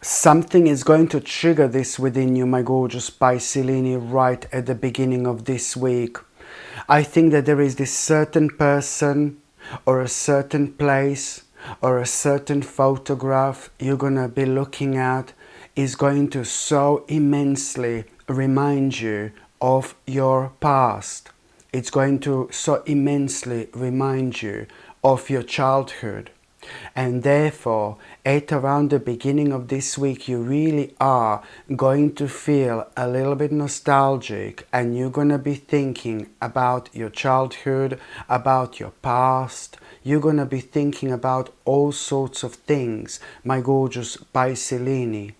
Something is going to trigger this within you, my gorgeous Pisces, right at the beginning of this week. I think that there is this certain person or a certain place or a certain photograph you're going to be looking at is going to so immensely remind you of your past. It's going to so immensely remind you of your childhood. And therefore, at around the beginning of this week, you really are going to feel a little bit nostalgic, and you're going to be thinking about your childhood, about your past. You're going to be thinking about all sorts of things, my gorgeous Pisces.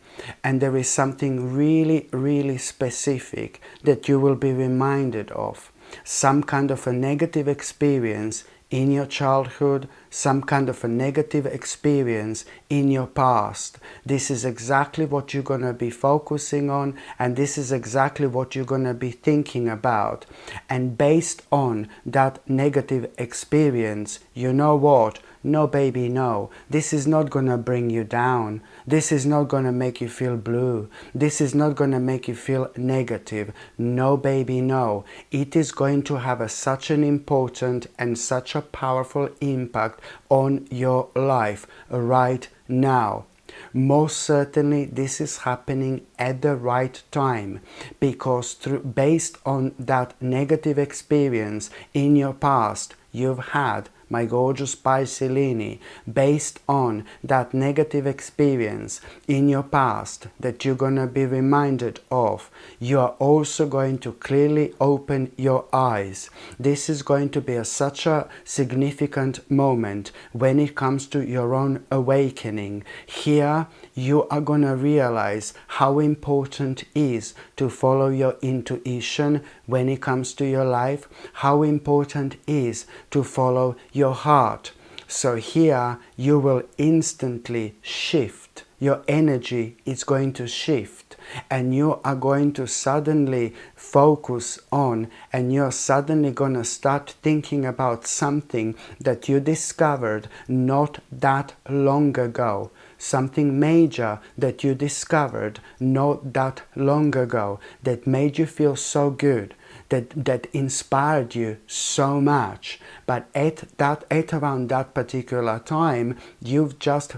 And there is something really, really specific that you will be reminded of. Some kind of a negative experience in your childhood, some kind of a negative experience in your past. This is exactly what you're going to be focusing on, and this is exactly what you're going to be thinking about. And based on that negative experience, you know what? No, baby, no. This is not going to bring you down. This is not going to make you feel blue. This is not going to make you feel negative. No, baby, no. It is going to have such an important and such a powerful impact on your life right now. Most certainly this is happening at the right time, because based on that negative experience in your past you've had, my gorgeous Pisces, based on that negative experience in your past that you're going to be reminded of, you are also going to clearly open your eyes. This is going to be such a significant moment when it comes to your own awakening. Here you are going to realize how important it is to follow your intuition when it comes to your life, how important it is to follow your heart. So here you will instantly shift. Your energy is going to shift, and you are going to suddenly focus on, and you're suddenly going to start thinking about something that you discovered not that long ago. Something major that you discovered not that long ago that made you feel so good, that inspired you so much. But at around that particular time, you've just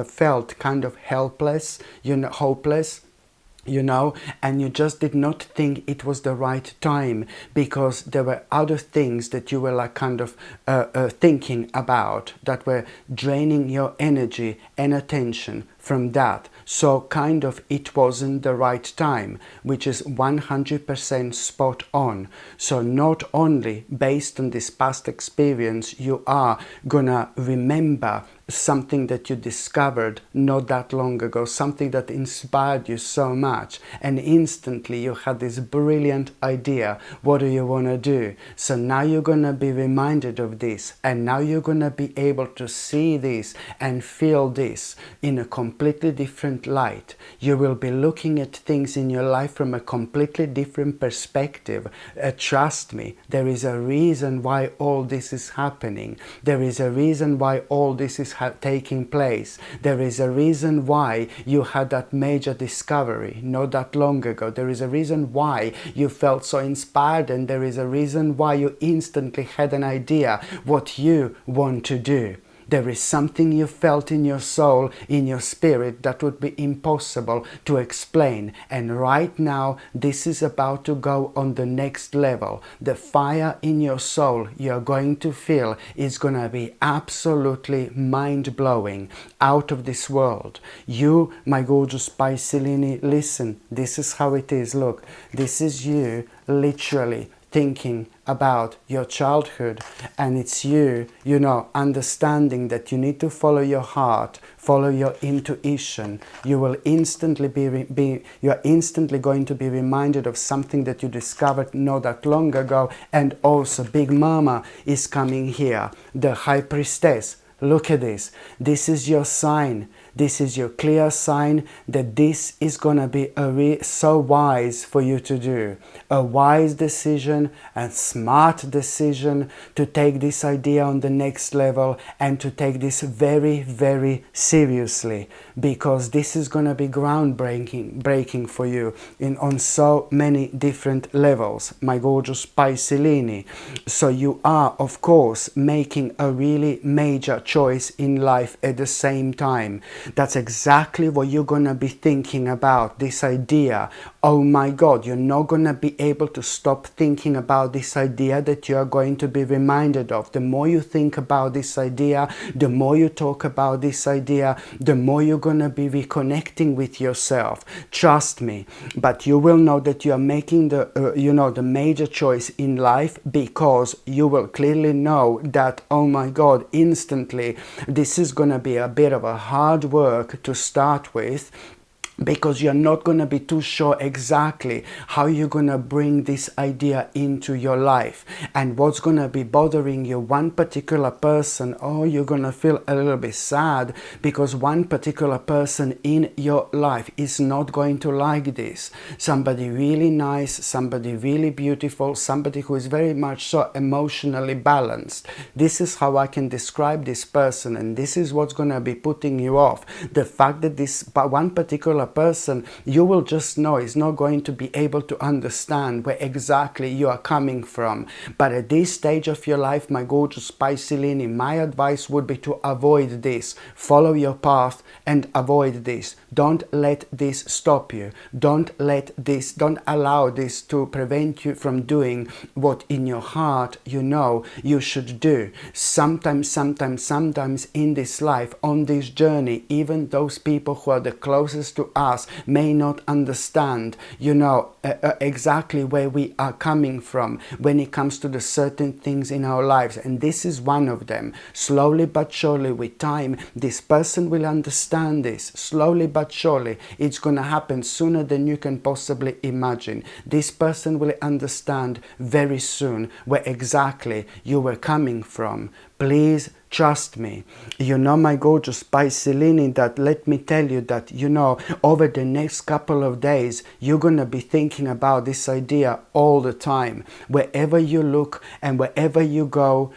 felt kind of helpless, hopeless, and you just did not think it was the right time, because there were other things that you were like kind of thinking about that were draining your energy and attention from that. So kind of it wasn't the right time, which is 100% spot on. So not only based on this past experience, you are gonna remember something that you discovered not that long ago, something that inspired you so much, and instantly you had this brilliant idea. What do you want to do? So now you're going to be reminded of this, and now you're going to be able to see this and feel this in a completely different light. You will be looking at things in your life from a completely different perspective. Trust me, there is a reason why all this is happening. There is a reason why all this is taking place. There is a reason why you had that major discovery not that long ago. There is a reason why you felt so inspired, and there is a reason why you instantly had an idea what you want to do. There is something you felt in your soul, in your spirit, that would be impossible to explain. And right now, this is about to go on the next level. The fire in your soul you're going to feel is going to be absolutely mind-blowing, out of this world. You, my gorgeous Pisces, listen, this is how it is. Look, this is you literally thinking about your childhood, and it's you understanding that you need to follow your heart, follow your intuition. You will instantly you're instantly going to be reminded of something that you discovered not that long ago. And also Big Mama is coming here, the High Priestess. Look at this. This is your sign. This is your clear sign that this is going to be so wise for you to do. A wise decision, a smart decision to take this idea on the next level and to take this very, very seriously, because this is going to be breaking for you on so many different levels, my gorgeous Piscelini. So you are, of course, making a really major choice in life at the same time. That's exactly what you're going to be thinking about, this idea. Oh my God, you're not going to be able to stop thinking about this idea that you are going to be reminded of. The more you think about this idea, the more you talk about this idea, the more you're going to be reconnecting with yourself. Trust me. But you will know that you are making the major choice in life, because you will clearly know that, oh my God, instantly, this is going to be a bit of a hard work to start with, because you're not going to be too sure exactly how you're going to bring this idea into your life and what's going to be bothering you. One particular person, oh, you're going to feel a little bit sad because one particular person in your life is not going to like this. Somebody really nice, somebody really beautiful, somebody who is very much so emotionally balanced. This is how I can describe this person, and this is what's going to be putting you off. The fact that this one particular person, you will just know, is not going to be able to understand where exactly you are coming from. But at this stage of your life, my gorgeous Piscelini, my advice would be to avoid this. Follow your path and avoid this. Don't let this stop you. Don't allow this to prevent you from doing what in your heart you know you should do. Sometimes in this life, on this journey, even those people who are the closest to us may not understand, exactly where we are coming from when it comes to the certain things in our lives. And this is one of them. Slowly but surely, with time, this person will understand this. Slowly but surely, it's going to happen sooner than you can possibly imagine. This person will understand very soon where exactly you were coming from. Please trust me. My gorgeous Piscelini, that let me tell you that, over the next couple of days, you're going to be thinking about this idea all the time. Wherever you look and wherever you go,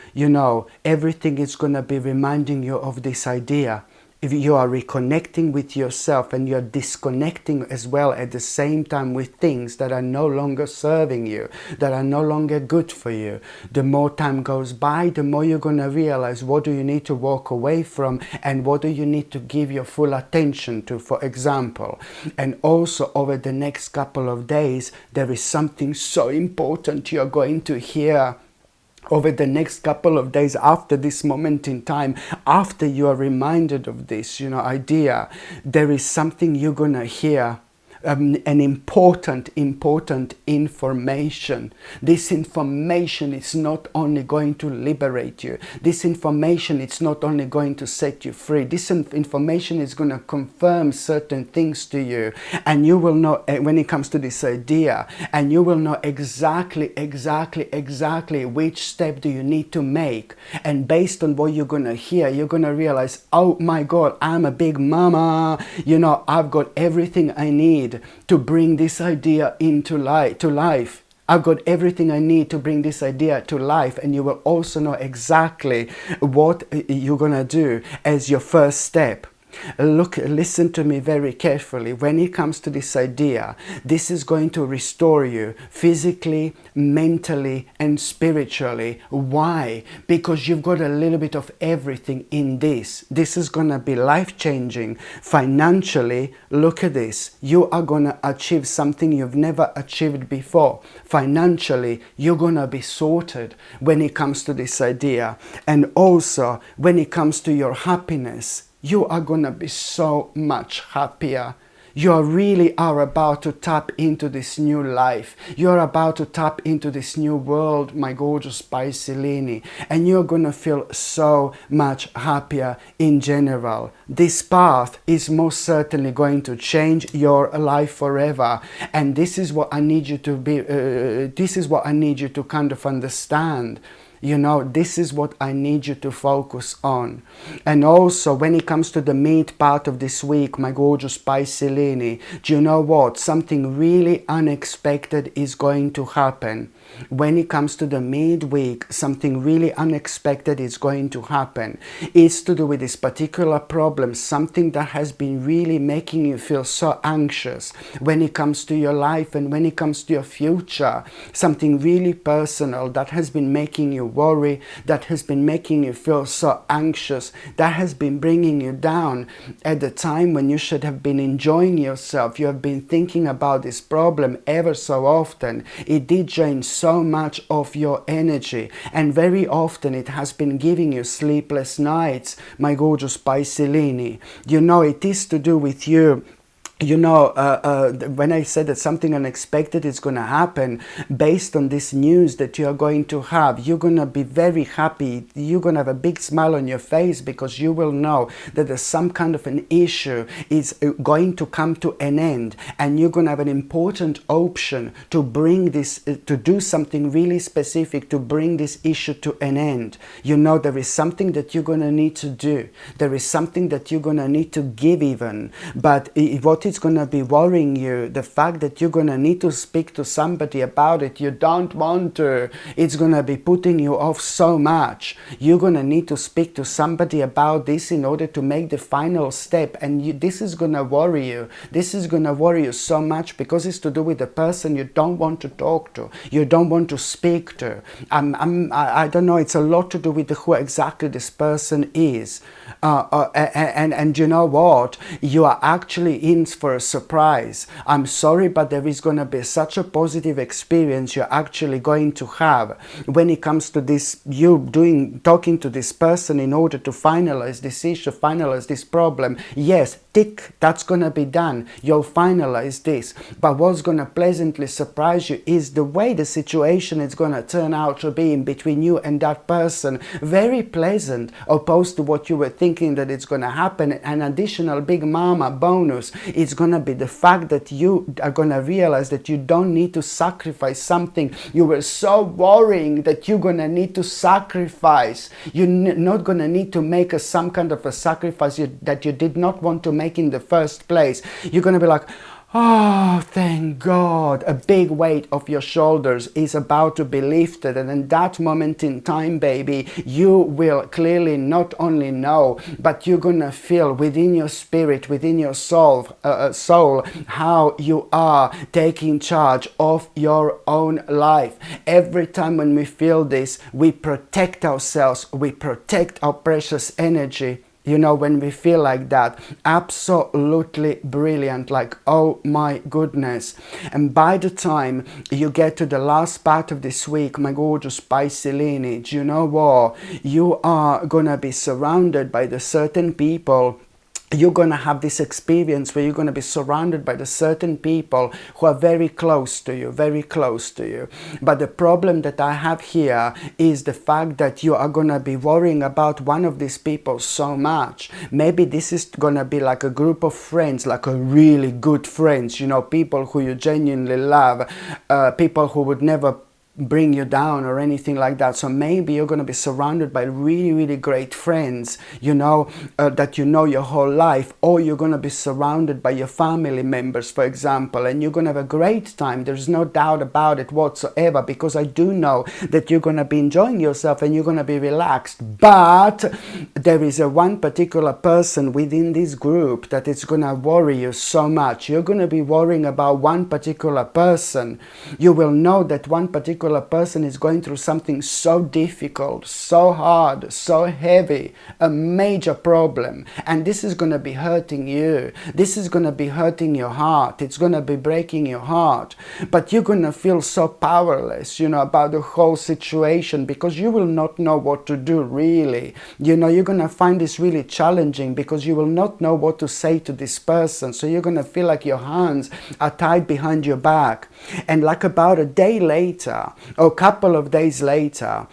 everything is going to be reminding you of this idea. If you are reconnecting with yourself and you're disconnecting as well at the same time with things that are no longer serving you, that are no longer good for you, the more time goes by, the more you're going to realize what do you need to walk away from and what do you need to give your full attention to, for example. And also over the next couple of days, there is something so important you're going to hear. Over the next couple of days, after this moment in time, after you are reminded of this, idea, there is something you're going to hear. An important information. This information is not only going to liberate you. This information is not only going to set you free. This information is going to confirm certain things to you. And you will know when it comes to this idea, and you will know exactly which step do you need to make. And based on what you're going to hear, you're going to realize, oh my God, I'm a big mama. I've got everything I need to bring this idea to life. I've got everything I need to bring this idea to life. And you will also know exactly what you're going to do as your first step. Listen to me very carefully. When it comes to this idea, this is going to restore you physically, mentally, and spiritually. Why? Because you've got a little bit of everything in this. This is going to be life-changing. Financially, look at this. You are going to achieve something you've never achieved before. Financially, you're going to be sorted when it comes to this idea. And also, when it comes to your happiness, you are going to be so much happier. You really are about to tap into this new life. You're about to tap into this new world, my gorgeous Piscelini. And you're going to feel so much happier in general. This path is most certainly going to change your life forever. And this is what I need you to be, this is what I need you to kind of understand. You know, this is what I need you to focus on. And also, when it comes to the meat part of this week, my gorgeous Piscelini, do you know what? Something really unexpected is going to happen. When it comes to the midweek, something really unexpected is going to happen. It's to do with this particular problem, something that has been really making you feel so anxious when it comes to your life and when it comes to your future. Something really personal that has been making you worry, that has been making you feel so anxious, that has been bringing you down at the time when you should have been enjoying yourself. You have been thinking about this problem ever so often. It did drain so much of your energy, and very often it has been giving you sleepless nights, my gorgeous Piscelini. You know, it is to do with you. You know, when I said that something unexpected is going to happen based on this news that you are going to have, you're going to be very happy. You're going to have a big smile on your face because you will know that there's some kind of an issue is going to come to an end, and you're going to have an important option to bring this, to do something really specific to bring this issue to an end. You know, there is something that you're going to need to do. There is something that you're going to need to give even. But what is going to be worrying you, the fact that you're going to need to speak to somebody about it, you don't want to, it's going to be putting you off so much. You're going to need to speak to somebody about this in order to make the final step, and this is going to worry you. This is going to worry you so much because it's to do with the person you don't want to talk to, you don't want to speak to. I don't know, it's a lot to do with who exactly this person is. And you know what? You are actually in for a surprise. I'm sorry, but there is going to be such a positive experience you're actually going to have when it comes to this, talking to this person in order to finalize this issue, finalize this problem. Yes, tick, that's going to be done. You'll finalize this. But what's going to pleasantly surprise you is the way the situation is going to turn out to be in between you and that person. Very pleasant, opposed to what you were thinking that it's going to happen. An additional big mama bonus is going to be the fact that you are going to realize that you don't need to sacrifice something you were so worrying that you're going to need to sacrifice. You're not going to need to make some kind of a sacrifice that you did not want to make in the first place. You're going to be like, oh, thank God, a big weight off your shoulders is about to be lifted. And in that moment in time, baby, you will clearly not only know, but you're going to feel within your spirit, within your soul, how you are taking charge of your own life. Every time when we feel this, we protect ourselves, we protect our precious energy. You know, when we feel like that, absolutely brilliant, like, oh my goodness. And by the time you get to the last part of this week, my gorgeous Piscelini, do you know what? You are going to be surrounded by the certain people. You're going to have this experience where you're going to be surrounded by the certain people who are very close to you, very close to you. But the problem that I have here is the fact that you are going to be worrying about one of these people so much. Maybe this is going to be like a group of friends, like a really good friends, you know, people who you genuinely love, people who would never bring you down or anything like that. So maybe you're going to be surrounded by really, really great friends, you know, that you know your whole life, or you're going to be surrounded by your family members, for example, and you're going to have a great time. There's no doubt about it whatsoever, because I do know that you're going to be enjoying yourself and you're going to be relaxed. But there is one particular person within this group that is going to worry you so much. You're going to be worrying about one particular person. You will know that one particular person is going through something so difficult, so hard, so heavy, a major problem, and this is going to be hurting you. This is going to be hurting your heart. It's going to be breaking your heart, but you're going to feel so powerless, you know, about the whole situation, because you will not know what to do, really. You know, you're going to find this really challenging because you will not know what to say to this person. So you're going to feel like your hands are tied behind your back, and like about a day later, or a couple of days later,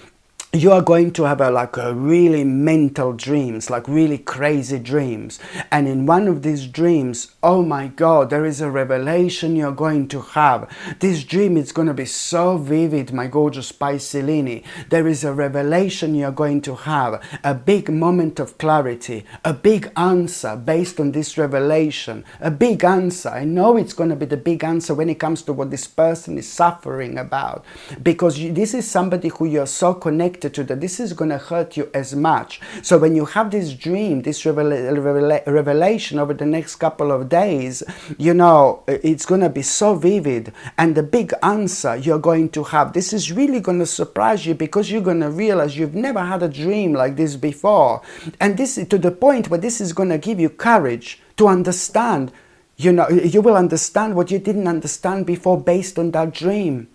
you are going to have like a really mental dreams, like really crazy dreams. And in one of these dreams, oh my God, there is a revelation you're going to have. This dream is going to be so vivid, my gorgeous Piscelini. There is a revelation you're going to have, a big moment of clarity, a big answer based on this revelation, a big answer. I know it's going to be the big answer when it comes to what this person is suffering about, because this is somebody who you're so connected to that this is going to hurt you as much. So when you have this dream, this revelation over the next couple of days, you know, it's going to be so vivid, and the big answer you're going to have, this is really going to surprise you, because you're going to realize you've never had a dream like this before. And this is to the point where this is going to give you courage to understand, you know, you will understand what you didn't understand before based on that dream.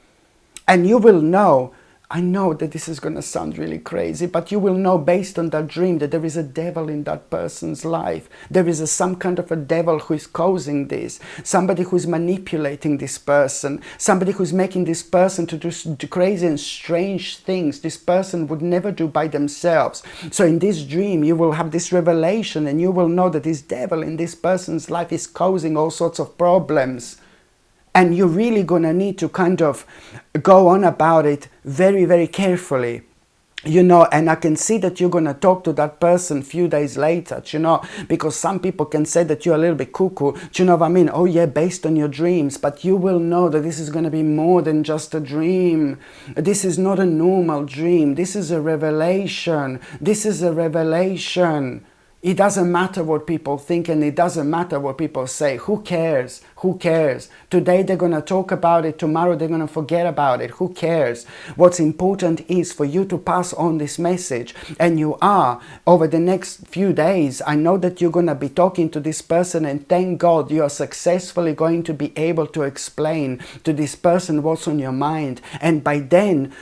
And you will know, I know that this is going to sound really crazy, but you will know based on that dream that there is a devil in that person's life. There is some kind of a devil who is causing this, somebody who is manipulating this person, somebody who is making this person to do crazy and strange things this person would never do by themselves. So in this dream, you will have this revelation, and you will know that this devil in this person's life is causing all sorts of problems. And you're really going to need to kind of go on about it very, very carefully. You know, and I can see that you're going to talk to that person a few days later, you know, because some people can say that you're a little bit cuckoo, do you know what I mean? Oh yeah, based on your dreams, but you will know that this is going to be more than just a dream. This is not a normal dream. This is a revelation. This is a revelation. It doesn't matter what people think, and it doesn't matter what people say. Who cares? Who cares? Today they're going to talk about it. Tomorrow they're going to forget about it. Who cares? What's important is for you to pass on this message. And you are, over the next few days, I know that you're going to be talking to this person, and thank God you are successfully going to be able to explain to this person what's on your mind. And by then,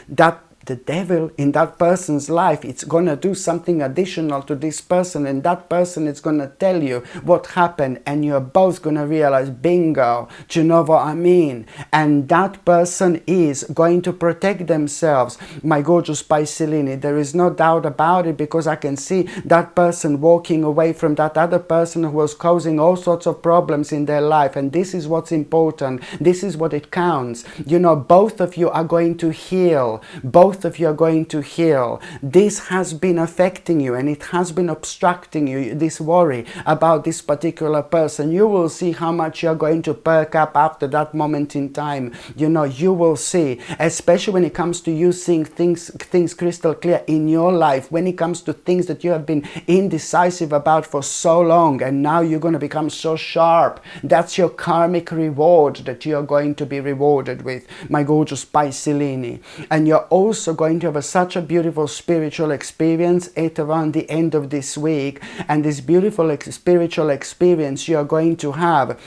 the devil in that person's life, it's going to do something additional to this person, and that person is going to tell you what happened, and you're both going to realize, bingo, do you know what I mean? And that person is going to protect themselves, my gorgeous Piscelini. There is no doubt about it, because I can see that person walking away from that other person who was causing all sorts of problems in their life. And this is what's important. This is what it counts. You know, both of you are going to heal. Both of you are going to heal. This has been affecting you, and it has been obstructing you, this worry about this particular person. You will see how much you're going to perk up after that moment in time. You know, you will see, especially when it comes to you seeing things crystal clear in your life, when it comes to things that you have been indecisive about for so long, and now you're going to become so sharp. That's your karmic reward that you're going to be rewarded with, my gorgeous Piscelini. And you're also going to have such a beautiful spiritual experience at around the end of this week. And this beautiful spiritual experience you're going to have,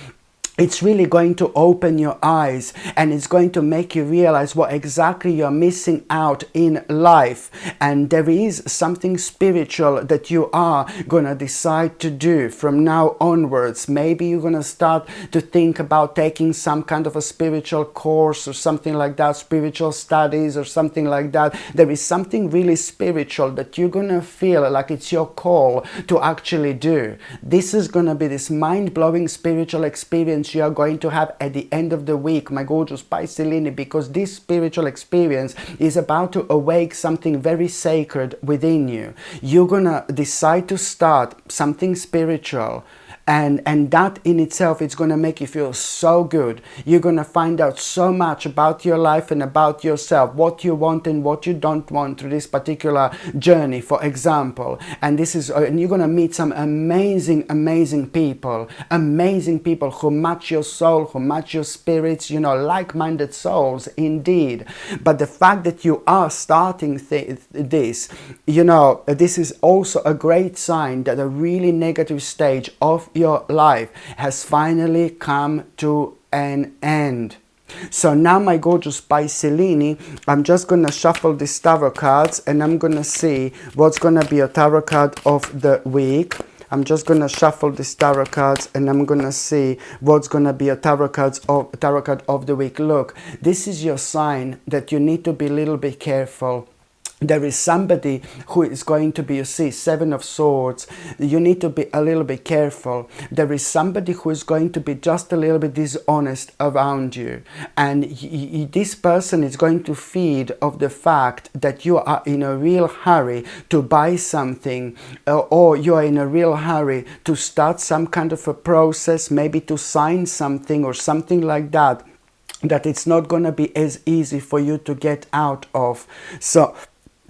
it's really going to open your eyes, and it's going to make you realize what exactly you're missing out in life. And there is something spiritual that you are going to decide to do from now onwards. Maybe you're going to start to think about taking some kind of a spiritual course or something like that, spiritual studies or something like that. There is something really spiritual that you're going to feel like it's your call to actually do. This is going to be this mind-blowing spiritual experience you are going to have at the end of the week, my gorgeous Piscelini, because this spiritual experience is about to awake something very sacred within you. You're gonna decide to start something spiritual, and that in itself is going to make you feel so good. You're going to find out so much about your life and about yourself, what you want and what you don't want through this particular journey, for example. And you're going to meet some amazing people who match your soul, who match your spirits, you know, like-minded souls indeed. But the fact that you are starting this, you know, this is also a great sign that a really negative stage of your life has finally come to an end. So now, my gorgeous Piscelini, I'm just going to shuffle these tarot cards, and I'm going to see what's going to be a tarot card of the week. I'm just going to shuffle these tarot cards, and I'm going to see what's going to be a tarot card of the week. Look, this is your sign that you need to be a little bit careful. There is somebody who is going to be, you see, Seven of Swords. You need to be a little bit careful. There is somebody who is going to be just a little bit dishonest around you. And this person is going to feed of the fact that you are in a real hurry to buy something, or you are in a real hurry to start some kind of a process, maybe to sign something or something like that, that it's not going to be as easy for you to get out of. So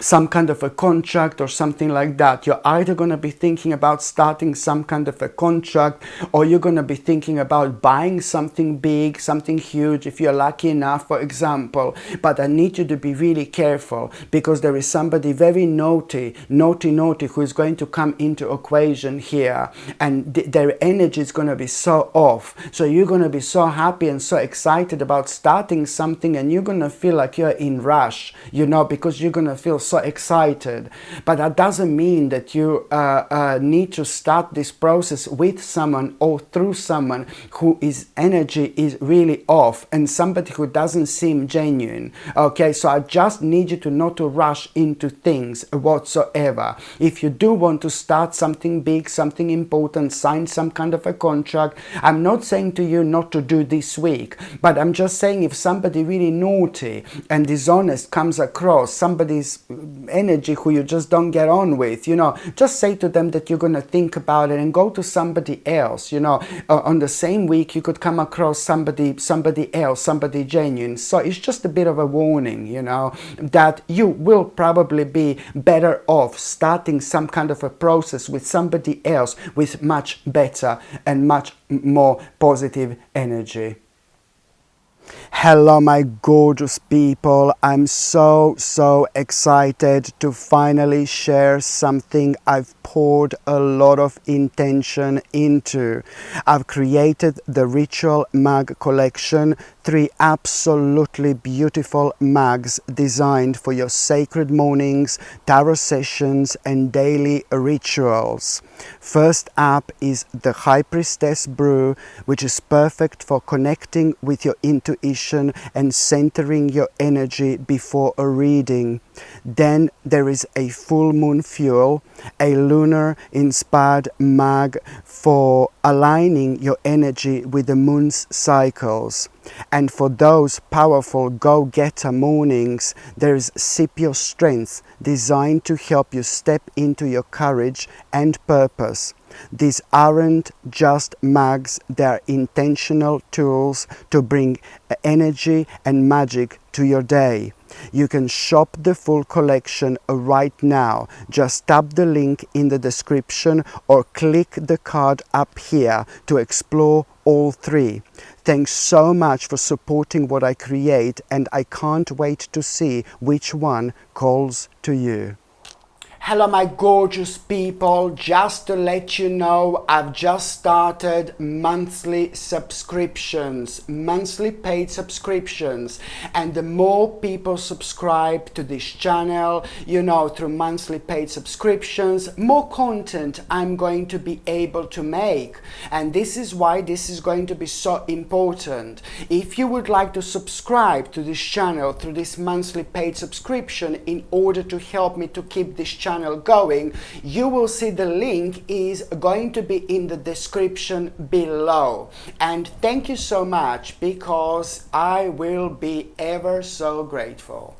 some kind of a contract or something like that. You're either going to be thinking about starting some kind of a contract, or you're going to be thinking about buying something big, something huge, if you're lucky enough, for example. But I need you to be really careful, because there is somebody very naughty who is going to come into equation here, and their energy is going to be so off. So you're going to be so happy and so excited about starting something, and you're going to feel like you're in rush, you know, because you're going to feel so excited. But that doesn't mean that you need to start this process with someone or through someone whose energy is really off, and somebody who doesn't seem genuine. Okay, so I just need you to not to rush into things whatsoever. If you do want to start something big, something important, sign some kind of a contract, I'm not saying to you not to do this week, but I'm just saying, if somebody really naughty and dishonest comes across, somebody's energy who you just don't get on with, you know, just say to them that you're going to think about it and go to somebody else. You know, on the same week you could come across somebody else, somebody genuine. So it's just a bit of a warning, you know, that you will probably be better off starting some kind of a process with somebody else with much better and much more positive energy. Hello my gorgeous people, I'm so excited to finally share something I've poured a lot of intention into. I've created the Ritual Mug collection, 3 absolutely beautiful mugs designed for your sacred mornings, tarot sessions and daily rituals. First up is the High Priestess Brew, which is perfect for connecting with your intuition and centering your energy before a reading. Then there is a Full Moon Fuel, a lunar inspired mug for aligning your energy with the moon's cycles. And for those powerful go-getter mornings, there is Sip Your Strength, designed to help you step into your courage and purpose. These aren't just mugs, they're intentional tools to bring energy and magic to your day. You can shop the full collection right now. Just tap the link in the description or click the card up here to explore all 3. Thanks so much for supporting what I create, and I can't wait to see which one calls to you. Hello my gorgeous people, just to let you know, I've just started monthly subscriptions, monthly paid subscriptions, and the more people subscribe to this channel, you know, through monthly paid subscriptions, more content I'm going to be able to make. And this is why this is going to be so important. If you would like to subscribe to this channel through this monthly paid subscription in order to help me to keep this channel going, you will see the link is going to be in the description below. And thank you so much, because I will be ever so grateful.